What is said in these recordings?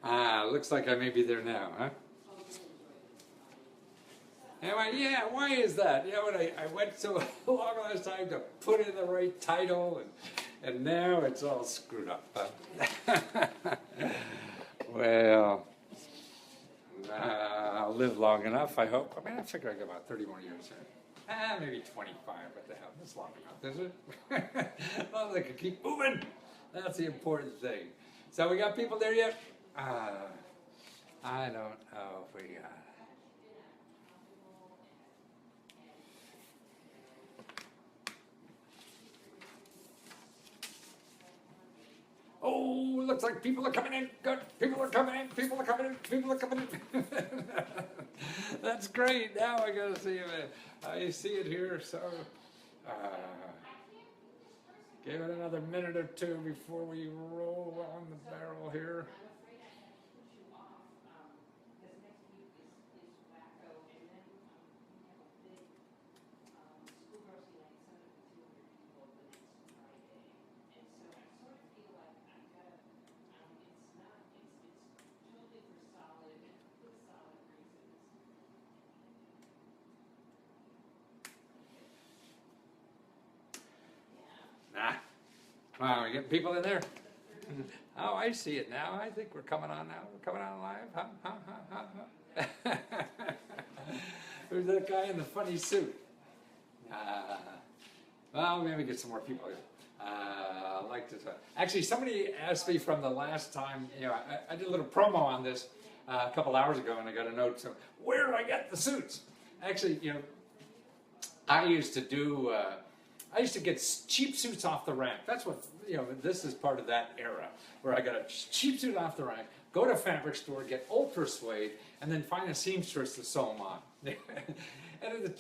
Looks like I may be there now, huh? Anyway, yeah, why is that? You know what, I went so long last time to put in the right title, and now it's all screwed up. Well, I'll live long enough, I hope. I mean, I figure I got about 30 more years here. Maybe 25, what the hell, that's long enough, is it? As long as I can keep moving, that's the important thing. So we got people there yet? I don't know if we got. Oh, looks like people are coming in. Good. People are coming in. People are coming in. People are coming in. That's great. Now I gotta see it. I see it here. So, give it another minute or two before we roll on the barrel here. Wow, we getting people in there? Oh, I see it now. I think we're coming on now. We're coming on live. Who's that guy in the funny suit? Well, maybe get some more people here. I'd like to talk. Actually, somebody asked me from the last time, you know, I did a little promo on this a couple hours ago, and I got a note, so where do I get the suits? Actually, you know, I used to get cheap suits off the rack. That's what, you know, this is part of that era where I got a cheap suit off the rack, go to a fabric store, get ultra suede, and then find a seamstress to sew them on. And the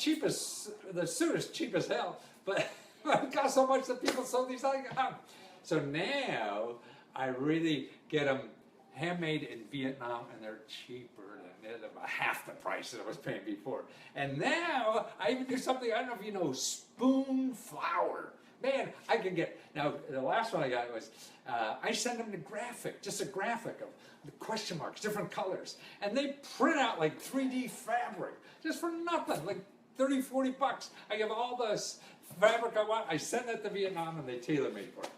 suit is cheap as hell, but it costs so much that people sew these things on. So now I really get them handmade in Vietnam, and they're cheaper than about half the price that I was paying before. And now I even do something, I don't know if you know, spoon flour. Man, I can get, now the last one I got was, I send them the graphic, just a graphic of the question marks, different colors. And they print out like 3D fabric, just for nothing, like 30, 40 bucks. I give all this fabric I want, I send it to Vietnam, and they tailor made for it.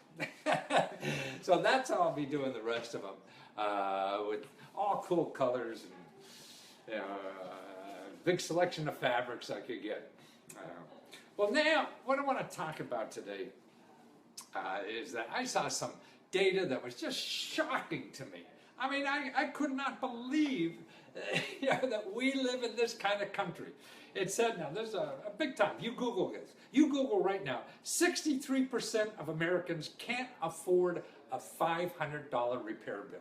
So that's how I'll be doing the rest of them, with all cool colors and big selection of fabrics I could get. Well, now, what I want to talk about today is that I saw some data that was just shocking to me. I mean, I could not believe that we live in this kind of country. It said, now, there's a big time. You Google this. You Google right now, 63% of Americans can't afford a $500 repair bill.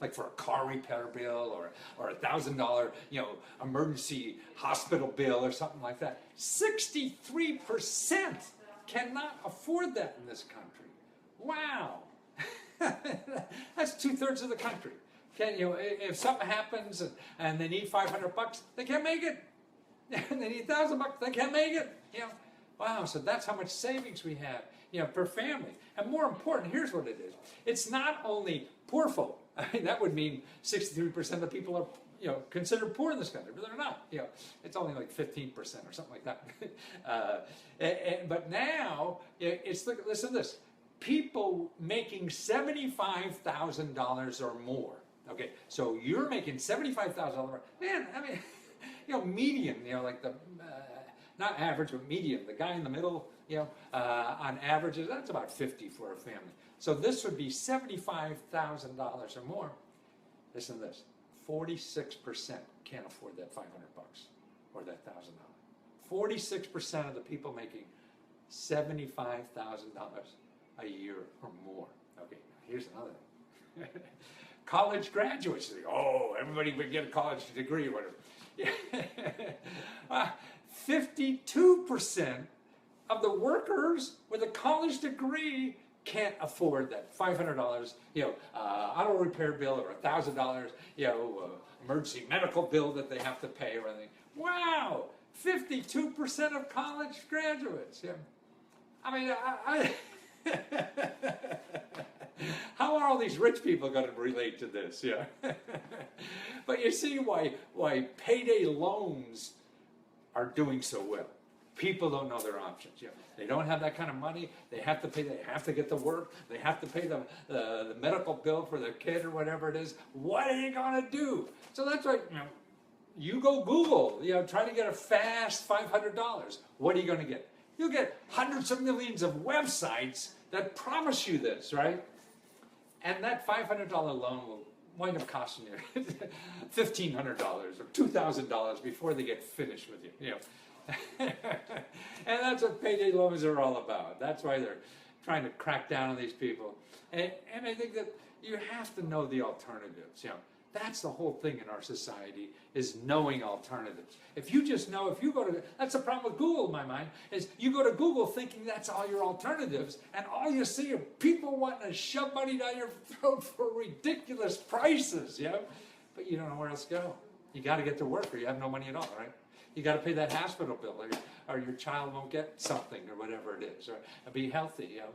Like for a car repair bill or a $1,000, you know, emergency hospital bill or something like that. 63% cannot afford that in this country. Wow. That's 2/3 of the country. If something happens and they need $500, they can't make it. They need $1,000, they can't make it. You know, wow. So that's how much savings we have, you know, per family. And more important, here's what it is. It's not only poor folk. I mean, that would mean 63% of the people are, you know, considered poor in this country, but they're not. You know, it's only like 15% or something like that. But now it's listen to this: people making $75,000 or more. Okay, so you're making $75,000. Man, I mean, you know, median. You know, like the not average, but median. The guy in the middle. You know, on average, that's about 50 for a family. So this would be $75,000 or more. Listen to this: 46% can't afford that $500 or that $1,000. 46% of the people making $75,000 a year or more. Okay, here's another thing. College graduates think, oh, everybody would get a college degree or whatever. 52% of the workers with a college degree can't afford that $500, you know, auto repair bill or $1,000, you know, emergency medical bill that they have to pay or anything. Wow, 52% of college graduates. Yeah, I mean, how are all these rich people going to relate to this? Yeah. But you see why payday loans are doing so well. People don't know their options. You know, they don't have that kind of money. They have to pay. They have to get to work. They have to pay the medical bill for their kid or whatever it is. What are you going to do? So that's why, you know, you go Google, you know, try to get a fast $500. What are you going to get? You'll get hundreds of millions of websites that promise you this, right? And that $500 loan will wind up costing you $1,500 or $2,000 before they get finished with you. You know. And that's what payday loans are all about. That's why they're trying to crack down on these people. And I think that you have to know the alternatives. You know, that's the whole thing in our society, is knowing alternatives. If you just know, if you go to, that's the problem with Google in my mind, is you go to Google thinking that's all your alternatives, and all you see are people wanting to shove money down your throat for ridiculous prices, you know? But you don't know where else to go. You got to get to work or you have no money at all, right? You got to pay that hospital bill, or your child won't get something, or whatever it is, or be healthy. You know,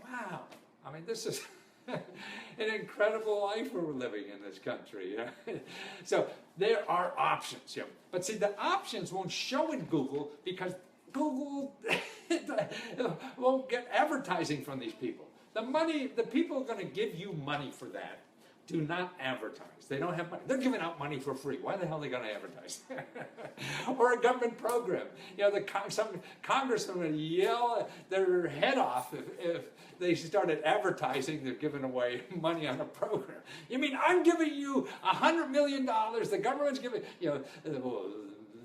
wow. I mean, this is an incredible life we're living in this country. You know? So there are options. You know? But see, the options won't show in Google because Google won't get advertising from these people. The people are going to give you money for that do not advertise. They don't have money. They're giving out money for free. Why the hell are they going to advertise? Or a government program. You know, some congressman would yell their head off if they started advertising they're giving away money on a program. You mean I'm giving you $100 million, the government's giving, you know,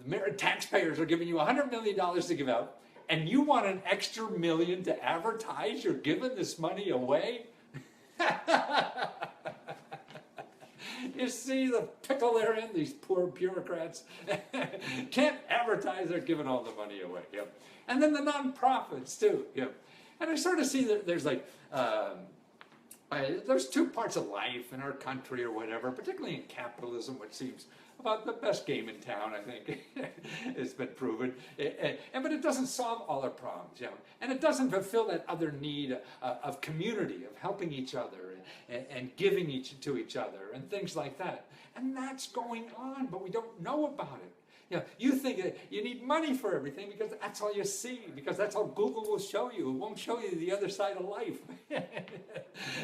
the taxpayers are giving you $100 million to give out, and you want an extra million to advertise you're giving this money away? You see the pickle they're in, these poor bureaucrats. Can't advertise, they're giving all the money away. Yep. And then the nonprofits too. Yep. And I sort of see that there's like, there's two parts of life in our country or whatever, particularly in capitalism, which seems about the best game in town, I think. It's been proven. But it doesn't solve all our problems, you know. And it doesn't fulfill that other need of community, of helping each other and giving to each other and things like that. And that's going on, but we don't know about it. You know, you think that you need money for everything because that's all you see, because that's all Google will show you. It won't show you the other side of life.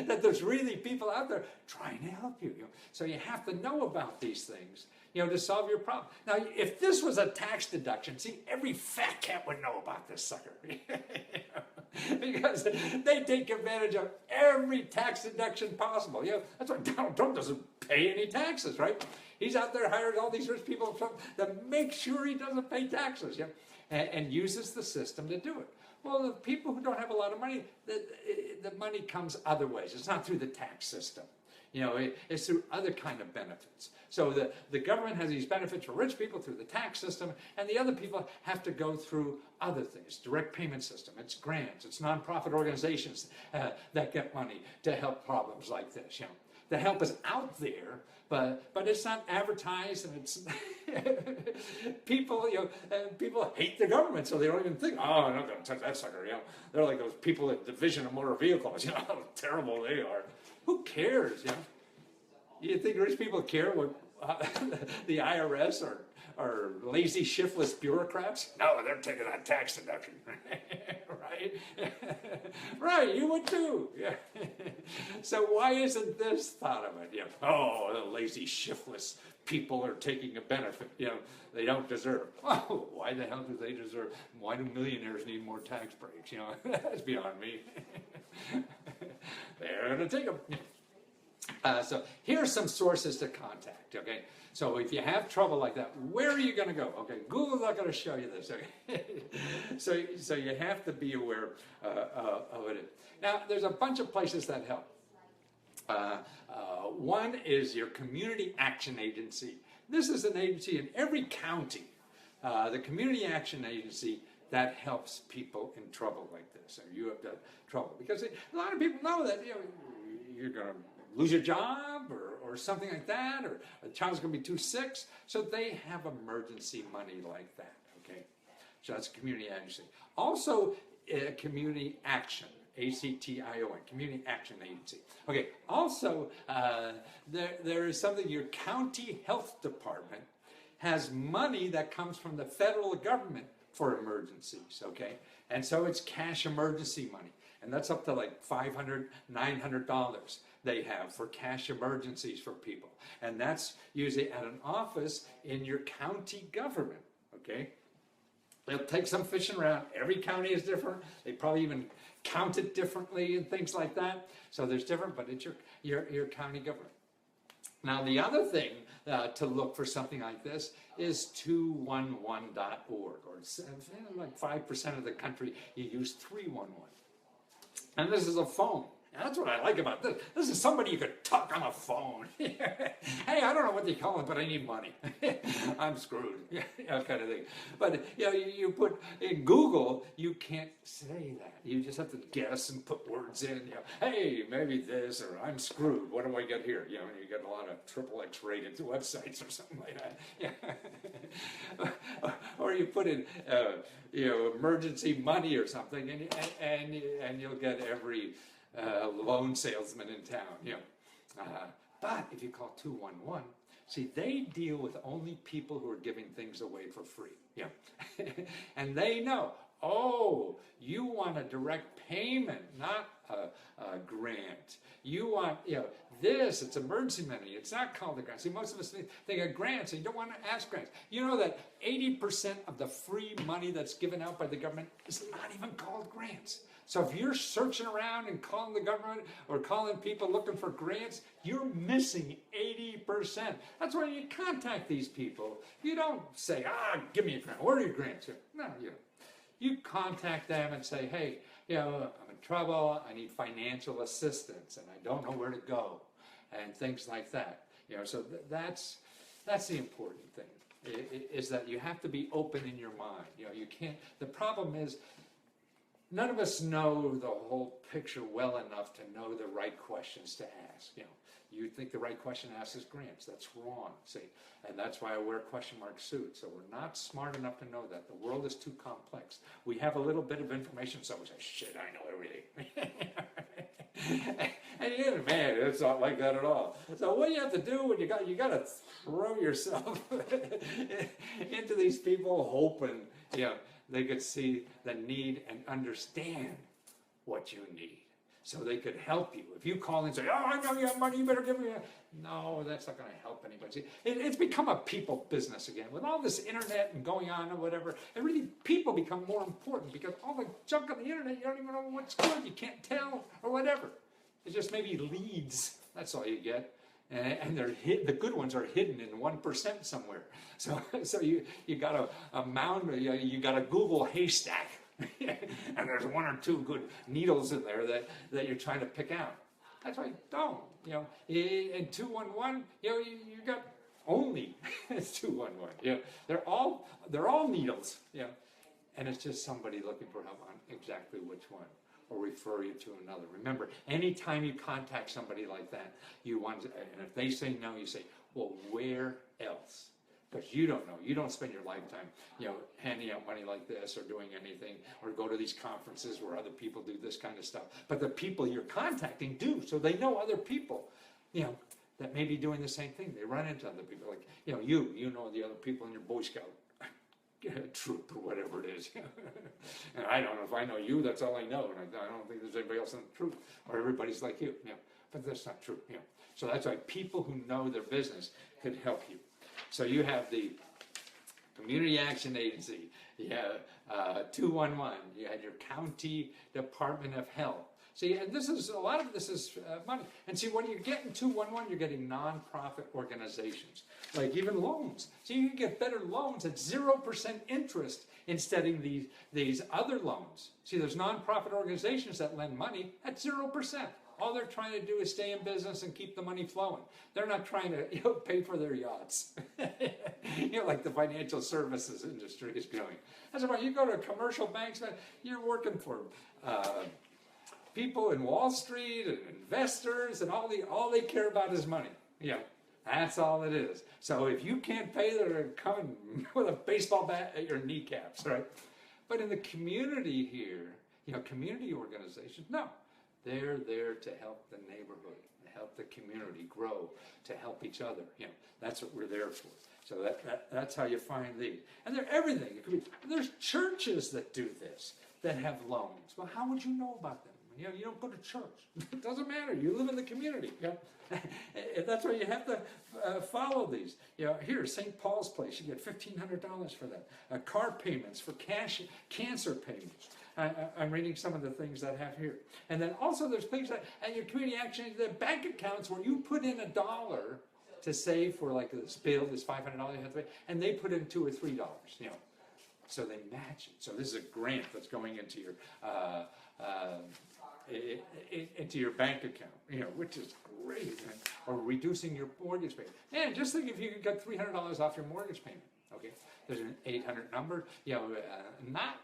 That there's really people out there trying to help you. You know? So you have to know about these things, you know, to solve your problem. Now, if this was a tax deduction, see, every fat cat would know about this sucker. Because they take advantage of every tax deduction possible. You know, that's why Donald Trump doesn't pay any taxes, right? He's out there hiring all these rich people to make sure he doesn't pay taxes, you know, and uses the system to do it. Well, the people who don't have a lot of money, the money comes other ways. It's not through the tax system. You know, it's through other kind of benefits. So the government has these benefits for rich people through the tax system, and the other people have to go through other things. Direct payment system, it's grants, it's nonprofit organizations that get money to help problems like this. You know, the help is out there, but it's not advertised, and it's people. You know, people hate the government, so they don't even think, oh, I'm not going to touch that sucker. You know, they're like those people at Division of Motor Vehicles. You know how terrible they are. Who cares? You know, you think rich people care what the IRS are lazy, shiftless bureaucrats? No, they're taking that tax deduction, right? Right, you would too. Yeah. So why isn't this thought of it? Yeah. Oh, the lazy, shiftless people are taking a benefit. You know, they don't deserve. Oh, why the hell do they deserve? Why do millionaires need more tax breaks? You know, that's beyond me. They're going to take them. So here are some sources to contact, okay? So if you have trouble like that, where are you going to go? Okay, Google's not going to show you this, okay? So you have to be aware of it. Now, there's a bunch of places that help. One is your Community Action Agency. This is an agency in every county, the Community Action Agency, that helps people in trouble like this, or you have trouble. Because a lot of people know that, you know, you're going to lose your job or something like that, or a child's going to be too sick, so they have emergency money like that, okay? So that's a community agency. Also, community action A-C-T-I-O-N, Community Action Agency. Okay, also, there is something, your county health department has money that comes from the federal government for emergencies, okay? And so it's cash emergency money. And that's up to like $500, $900 they have for cash emergencies for people. And that's usually at an office in your county government, okay? They'll take some fishing around. Every county is different. They probably even count it differently and things like that. So there's different, but it's your county government. Now, the other thing to look for something like this is 211.org, or like 5% of the country, you use 311. And this is a phone. And that's what I like about this. This is somebody you could talk on a phone. Hey, I don't know what they call it, but I need money. I'm screwed. Kind of thing. But you put in Google, you can't say that. You just have to guess and put words in. Hey, maybe this, or I'm screwed. What do I get here? You get a lot of XXX rated websites or something like that. Or you put in emergency money or something, and you'll get every loan salesman in town, but if you call 211, see, they deal with only people who are giving things away for free, and they know, oh, you want a direct payment, not a grant. You want, this, it's emergency money. It's not called a grant. See, most of us think of grants, and you don't want to ask grants. You know that 80% of the free money that's given out by the government is not even called grants. So if you're searching around and calling the government or calling people looking for grants, you're missing 80%. That's why you contact these people. You don't say, give me a grant. Where are your grants? No, you contact them and say, hey, I'm in trouble. I need financial assistance, and I don't know where to go, and things like that. So that's the important thing, is that you have to be open in your mind. You can't. The problem is, none of us know the whole picture well enough to know the right questions to ask. You think the right question to ask is grants. That's wrong, see? And that's why I wear question mark suits. So we're not smart enough to know that. The world is too complex. We have a little bit of information, so we say, shit, I know everything. And man, it's not like that at all. So what you have to do when you got to throw yourself into these people, hoping, they could see the need and understand what you need, so they could help you. If you call and say, I know you have money, you better give me no, that's not going to help anybody. See, it's become a people business again. With all this internet and going on and whatever, and really people become more important, because all the junk on the internet, you don't even know what's good, you can't tell, or whatever. It's just maybe leads, that's all you get. And they're the good ones are hidden in 1% somewhere. So you got a mound, you got a Google haystack, and there's one or two good needles in there that you're trying to pick out. That's why don't. In 211, you got only it's 211. They're all needles. And it's just somebody looking for help on exactly which one, or refer you to another. Remember, anytime you contact somebody like that, and if they say no, you say, well, where else? Because you don't know. You don't spend your lifetime, handing out money like this or doing anything, or go to these conferences where other people do this kind of stuff. But the people you're contacting do, so they know other people, that may be doing the same thing. They run into other people, like, you know the other people in your Boy Scout troop or whatever it is. And I don't know if I know you, that's all I know. And I don't think there's anybody else in the troop, or everybody's like you. But that's not true. So that's why people who know their business could help you. So you have the Community Action Agency, you have 211, you had your County Department of Health. See, and a lot of this is money. And see, when you get in 211, you're getting nonprofit organizations, like even loans. So you can get better loans at 0% interest instead of these other loans. See, there's nonprofit organizations that lend money at 0%. All they're trying to do is stay in business and keep the money flowing. They're not trying to pay for their yachts. Like the financial services industry is doing. That's why you go to commercial banks, you're working for people in Wall Street and investors, and all they care about is money. That's all it is. So if you can't pay, they're coming with a baseball bat at your kneecaps, right? But in the community here, community organizations. No, they're there to help the neighborhood, to help the community grow, to help each other. That's what we're there for. So that's how you find these. And they're everything. It could be, there's churches that do this, that have loans. Well, how would you know about them? You don't go to church. It doesn't matter. You live in the community. That's why you have to follow these. Here, St. Paul's Place, you get $1,500 for that. Car payments for cancer payments. I'm reading some of the things that have here. And then also there's things that, and your community action, the bank accounts where you put in $1 to save for like this bill, this $500 you have to pay, and they put in $2 or $3, So they match it. So this is a grant that's going into your bank account, which is great. Or reducing your mortgage payment. And just think if you could get $300 off your mortgage payment. Okay, there's an 800 number. Not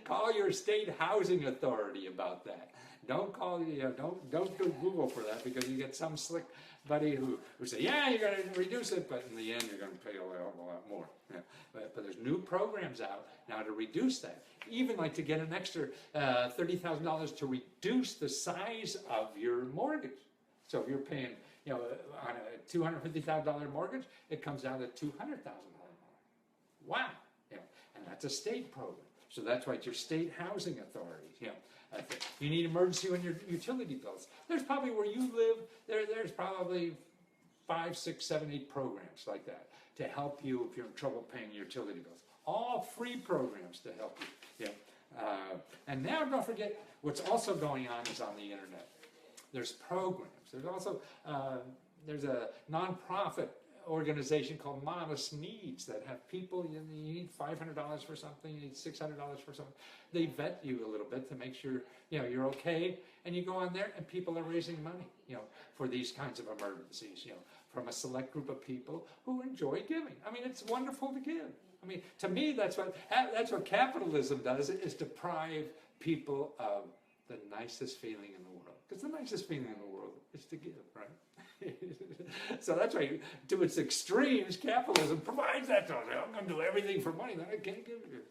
call your state housing authority about that. Don't call don't do Google for that, because you get some slick buddy who say, yeah, you're going to reduce it, but in the end you're going to pay a lot more. But there's new programs out now to reduce that. Even like to get an extra $30,000 to reduce the size of your mortgage. So if you're paying on a $250,000 mortgage, it comes down to $200,000 mortgage. Wow. And that's a state program. So that's why it's your state housing authorities. You need emergency on your utility bills. There's probably where you live, there's probably 5, 6, 7, 8 programs like that to help you if you're in trouble paying your utility bills. All free programs to help you. And now don't forget, what's also going on is on the internet. There's programs. There's also there's a nonprofit organization called Modest Needs that have people, you need $500 for something, you need $600 for something. They vet you a little bit to make sure you're okay, and you go on there and people are raising money for these kinds of emergencies, from a select group of people who enjoy giving. I mean, it's wonderful to give. I mean, to me, that's what capitalism does, is deprive people of the nicest feeling in the world. Because the nicest feeling in the world is to give, right? So that's why, to its extremes, capitalism provides that to us. I'm going to do everything for money that I can't give you.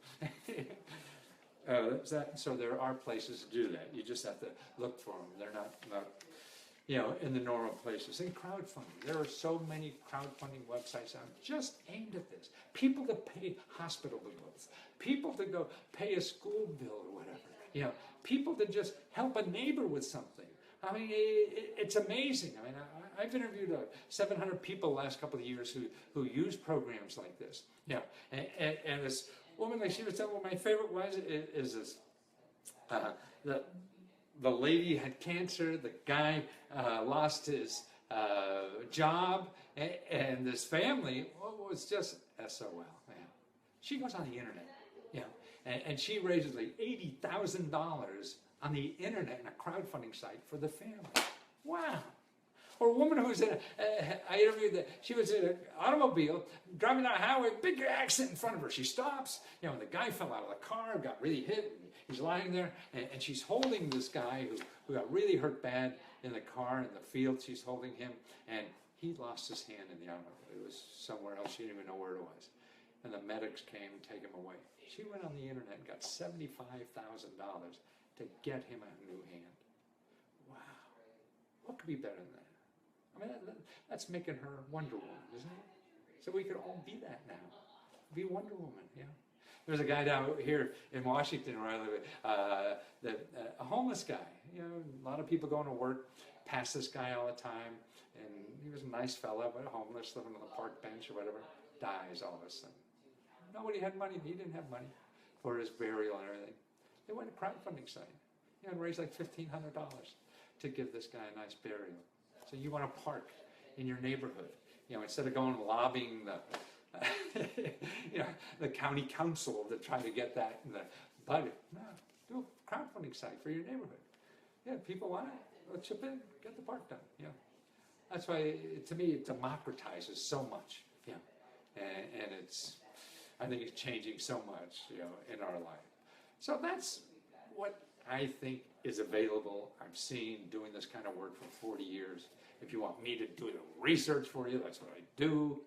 So there are places to do that. You just have to look for them. They're not in the normal places. And crowdfunding. There are so many crowdfunding websites out just aimed at this. People to pay hospital bills. People to go pay a school bill or whatever. People to just help a neighbor with something. I mean, it's amazing. I mean, I've interviewed 700 people the last couple of years who use programs like this. And this woman, like she was telling me, my favorite is this. The lady had cancer. The guy lost his job, and this family was just SOL. Man, she goes on the internet, and she raises like $80,000 on the internet in a crowdfunding site for the family. Wow. Or a woman who was I interviewed that, she was in an automobile, driving down a highway, big accident in front of her. She stops, and the guy fell out of the car, got really hit, and he's lying there, and she's holding this guy who got really hurt bad in the car, in the field. She's holding him, and he lost his hand in the automobile. It was somewhere else. She didn't even know where it was. And the medics came and take him away. She went on the internet and got $75,000 to get him a new hand. Wow. What could be better than that? I mean, that's making her Wonder Woman, isn't it? So we could all be that now. Be Wonder Woman, There's a guy down here in Washington where I live, a homeless guy. A lot of people going to work pass this guy all the time, and he was a nice fella, but homeless, living on the park bench or whatever, dies all of a sudden. Nobody had money. He didn't have money for his burial and everything. They went to a crowdfunding site, and raised like $1,500 to give this guy a nice burial. So you want to park in your neighborhood, instead of going and lobbying the county council to try to get that in the budget. No, do a crowdfunding site for your neighborhood. Yeah, people want it. Well, chip in, get the park done. That's why, to me, it democratizes so much. And I think it's changing so much, in our life. So that's what I think is available. I've seen doing this kind of work for 40 years. If you want me to do the research for you, that's what I do.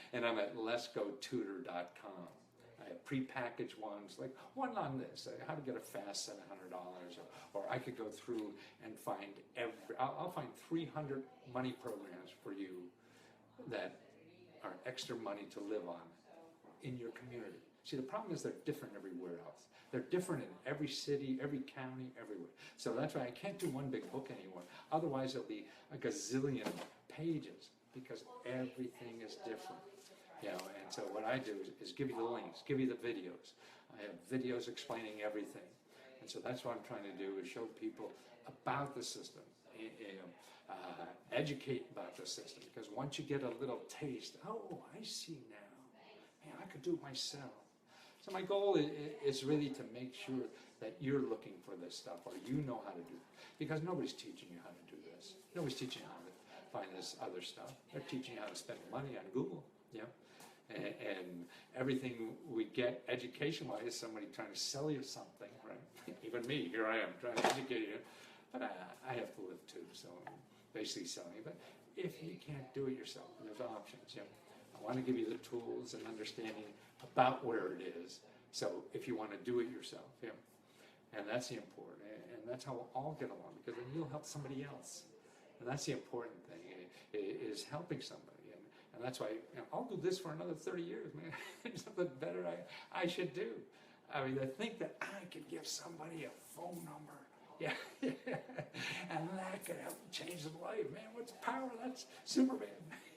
And I'm at leskotutor.com. I have prepackaged ones, like one on this, how to get a fast $700, or I could go through and find I'll find 300 money programs for you that are extra money to live on in your community. See, the problem is they're different everywhere else. They're different in every city, every county, everywhere. So that's why I can't do one big book anymore. Otherwise, it'll be a gazillion pages because everything is different. And so what I do is give you the links, give you the videos. I have videos explaining everything. And so that's what I'm trying to do, is show people about the system, educate about the system. Because once you get a little taste, oh, I see now. Man, I could do it myself. So my goal is really to make sure that you're looking for this stuff, or you know how to do it. Because nobody's teaching you how to do this. Nobody's teaching you how to find this other stuff. They're teaching you how to spend money on Google, and everything we get education-wise is somebody trying to sell you something, right? Even me, here I am trying to educate you, but I have to live too, so I'm basically selling you. But if you can't do it yourself, there's options. I want to give you the tools and understanding about where it is. So if you want to do it yourself, and that's the important, and that's how we'll all get along, because then you'll help somebody else, and that's the important thing, is helping somebody. And that's why I'll do this for another 30 years, man. There's something better I should do. I mean, to think that I could give somebody a phone number, and that could help change their life, man. What's power? That's Superman.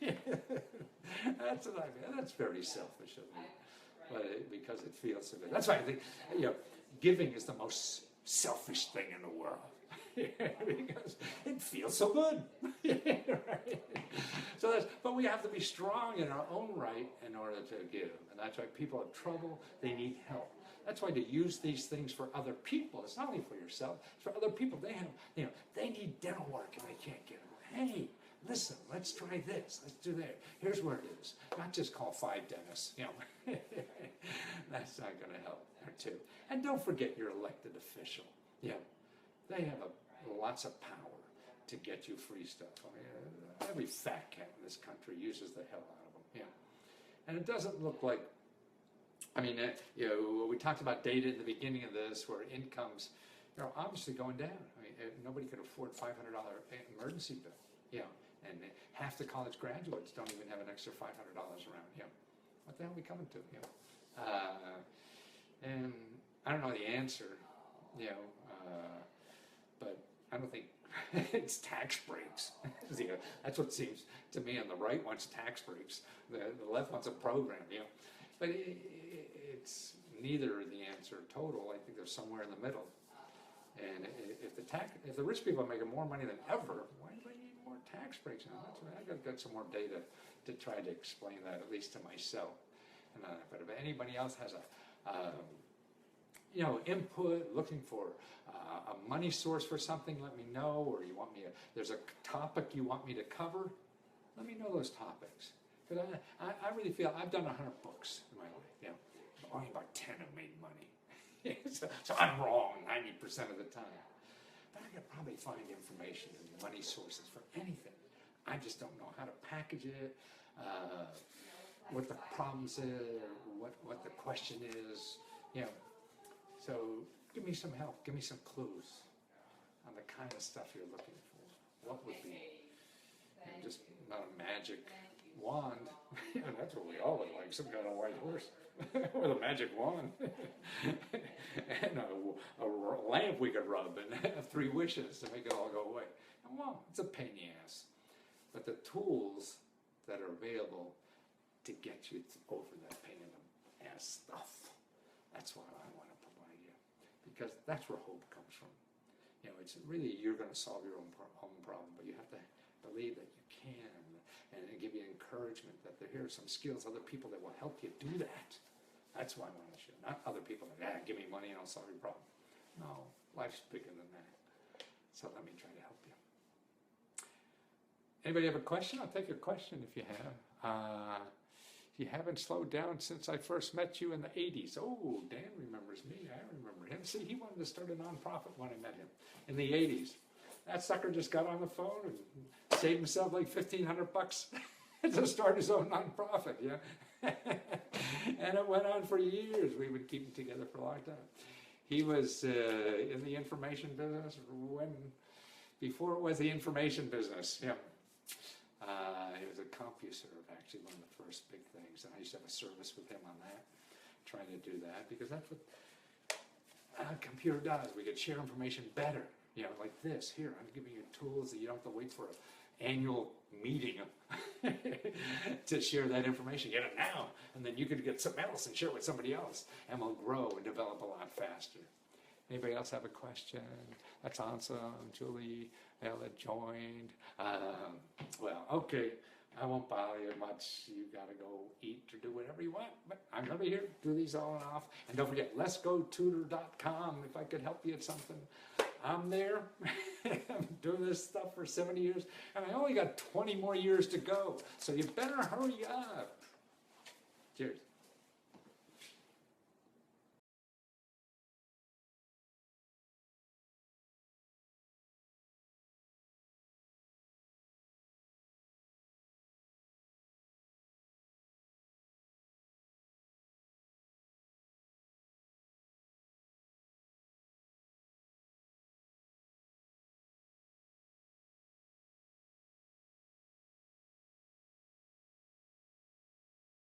That's what I mean. That's very selfish of me, but because it feels so good. That's why I think giving is the most selfish thing in the world. Because it feels so good. Right? So but we have to be strong in our own right in order to give. And that's why people have trouble, they need help. That's why to use these things for other people, it's not only for yourself, it's for other people. They have, they need dental work and they can't get it. Hey, listen, let's try this, let's do that. Here's where it is. Not just call 5 dentists, That's not gonna help there too. And don't forget your elected official. They have lots of power to get you free stuff. I mean, every fat cat in this country uses the hell out of them. And it doesn't look like, I mean, we talked about data at the beginning of this, where incomes, obviously going down. I mean, nobody could afford $500 emergency bill. And half the college graduates don't even have an extra $500 around. What the hell are we coming to? And I don't know the answer. But I don't think it's tax breaks. That's what seems to me on the right wants tax breaks. The left wants a program, But it's neither the answer total. I think there's somewhere in the middle. And if the rich people are making more money than ever, why do they need more tax breaks now? I got to get some more data to try to explain that, at least to myself. But if anybody else has input, looking for a money source for something, let me know. Or you want me there's a topic you want me to cover, let me know those topics. Because I really feel I've done 100 books in my life. Only about 10 have made money. so I'm wrong 90% of the time. But I could probably find information and money sources for anything. I just don't know how to package it, what the problems is, or what the question is. So give me some help, give me some clues on the kind of stuff you're looking for. What would be just not a magic wand? That's what we all would like, some kind of white horse with a magic wand and a lamp we could rub and have 3 wishes to make it all go away. And well, it's a pain in the ass. But the tools that are available to get you over that pain in the ass stuff, that's what I want to provide you. Because that's where hope comes from. It's really, you're going to solve your own problem, but you have to believe that you can, and give you encouragement that here are some skills, other people that will help you do that. That's why I want to show, not other people that, give me money and I'll solve your problem. No, life's bigger than that. So let me try to help you. Anybody have a question? I'll take your question if you have. You haven't slowed down since I first met you in the 80s. Oh, Dan remembers me. I remember him. See, he wanted to start a nonprofit when I met him in the 80s. That sucker just got on the phone and saved himself like $1,500 to start his own nonprofit. And it went on for years. We would keep them together for a long time. He was in the information business before it was the information business. Yeah. He was a CompuServe, actually, one of the first big things. And I used to have a service with him on that, trying to do that, because that's what a computer does. We could share information better, like this. Here, I'm giving you tools that you don't have to wait for an annual meeting to share that information. Get it now, and then you could get something else and share it with somebody else, and we'll grow and develop a lot faster. Anybody else have a question? That's awesome. Julie, Ella joined. Well, okay. I won't bother you much. You got to go eat or do whatever you want. But I'm going to be here, do these on and off. And don't forget, leskotutor.com. If I could help you at something, I'm there. I'm doing this stuff for 70 years. And I only got 20 more years to go. So you better hurry up. Cheers.